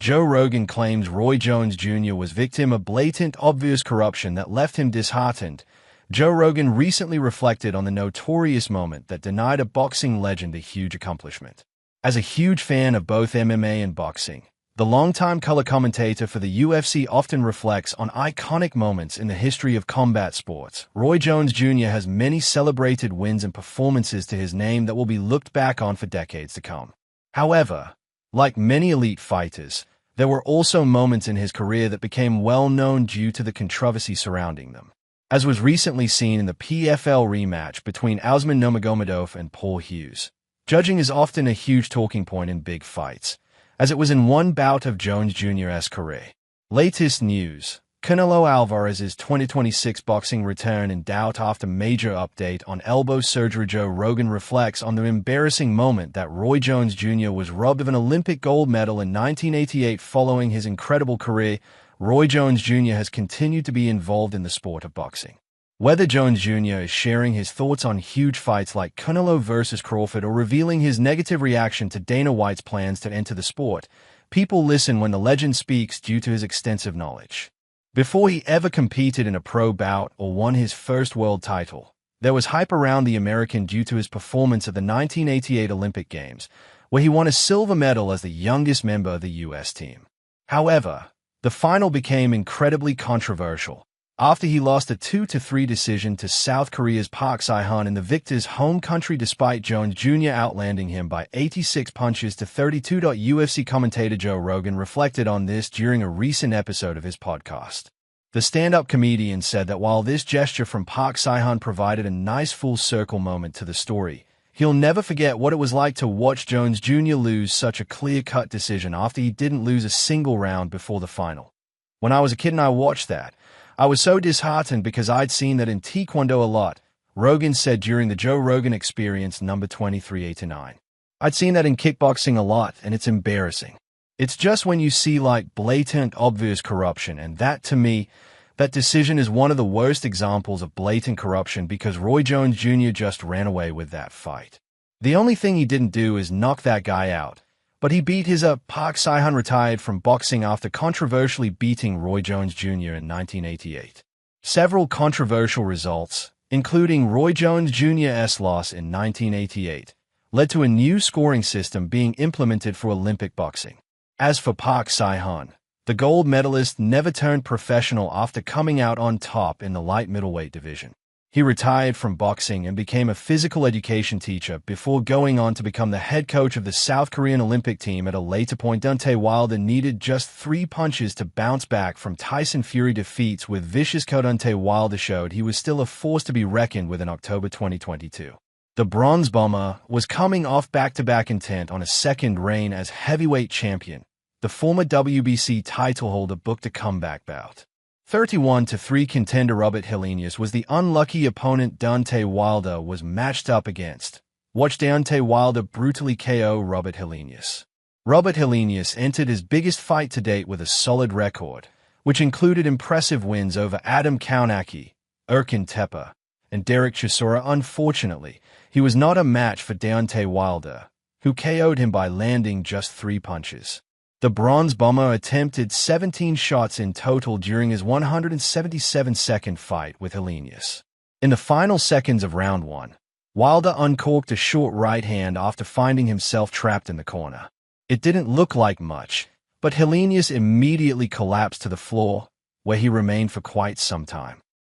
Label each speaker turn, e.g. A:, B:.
A: Joe Rogan claims Roy Jones Jr. was victim of blatant, obvious corruption that left him disheartened. Joe Rogan recently reflected on the notorious moment that denied a boxing legend a huge accomplishment. As a huge fan of both MMA and boxing, the longtime color commentator for the UFC often reflects on iconic moments in the history of combat sports. Roy Jones Jr. has many celebrated wins and performances to his name that will be looked back on for decades to come. However, like many elite fighters, there were also moments in his career that became well known due to the controversy surrounding them. As was recently seen in the PFL rematch between Usman Nurmagomedov and Paul Hughes. Judging is often a huge talking point in big fights, as it was in one bout of Jones Jr.'s career. Latest news: Canelo Alvarez's 2026 boxing return in doubt after major update on elbow surgery. Joe Rogan reflects on the embarrassing moment that Roy Jones Jr. was robbed of an Olympic gold medal in 1988 following his incredible career. Roy Jones Jr. has continued to be involved in the sport of boxing. Whether Jones Jr. is sharing his thoughts on huge fights like Canelo vs. Crawford or revealing his negative reaction to Dana White's plans to enter the sport, people listen when the legend speaks due to his extensive knowledge. Before he ever competed in a pro bout or won his first world title, there was hype around the American due to his performance at the 1988 Olympic Games, where he won a silver medal as the youngest member of the U.S. team. However, the final became incredibly controversial after he lost a 2-3 decision to South Korea's Park Si-hun in the victor's home country despite Jones Jr. outlanding him by 86 punches to 32. UFC commentator Joe Rogan reflected on this during a recent episode of his podcast. The stand-up comedian said that while this gesture from Park Si-hun provided a nice full-circle moment to the story, he'll never forget what it was like to watch Jones Jr. lose such a clear-cut decision after he didn't lose a single round before the final. When I was a kid and I watched that, I was so disheartened because I'd seen that in Taekwondo a lot, Rogan said during the Joe Rogan Experience number 2389. I'd seen that in kickboxing a lot, and it's embarrassing. It's just when you see like blatant, obvious corruption, and that, to me, that decision is one of the worst examples of blatant corruption because Roy Jones Jr. just ran away with that fight. The only thing he didn't do is knock that guy out, but he beat his up. Park Si-hun retired from boxing after controversially beating Roy Jones Jr. in 1988. Several controversial results, including Roy Jones Jr.'s loss in 1988, led to a new scoring system being implemented for Olympic boxing. As for Park Si-hun, the gold medalist never turned professional after coming out on top in the light middleweight division. He retired from boxing and became a physical education teacher before going on to become the head coach of the South Korean Olympic team at a later point. Deontay Wilder needed just 3 punches to bounce back from Tyson Fury defeats with vicious cut. Deontay Wilder showed he was still a force to be reckoned with in October 2022. The Bronze Bomber was coming off back-to-back intent on a second reign as heavyweight champion. The former WBC title holder booked a comeback bout. 31-3 contender Robert Helenius was the unlucky opponent Deontay Wilder was matched up against. Watch Deontay Wilder brutally KO Robert Helenius. Robert Helenius entered his biggest fight to date with a solid record, which included impressive wins over Adam Kownacki, Erkan Tepe, and Derek Chisora. Unfortunately, he was not a match for Deontay Wilder, who KO'd him by landing just 3 punches. The Bronze Bomber attempted 17 shots in total during his 177-second fight with Helenius. In the final seconds of round 1, Wilder uncorked a short right hand after finding himself trapped in the corner. It didn't look like much, but Helenius immediately collapsed to the floor, where he remained for quite some time.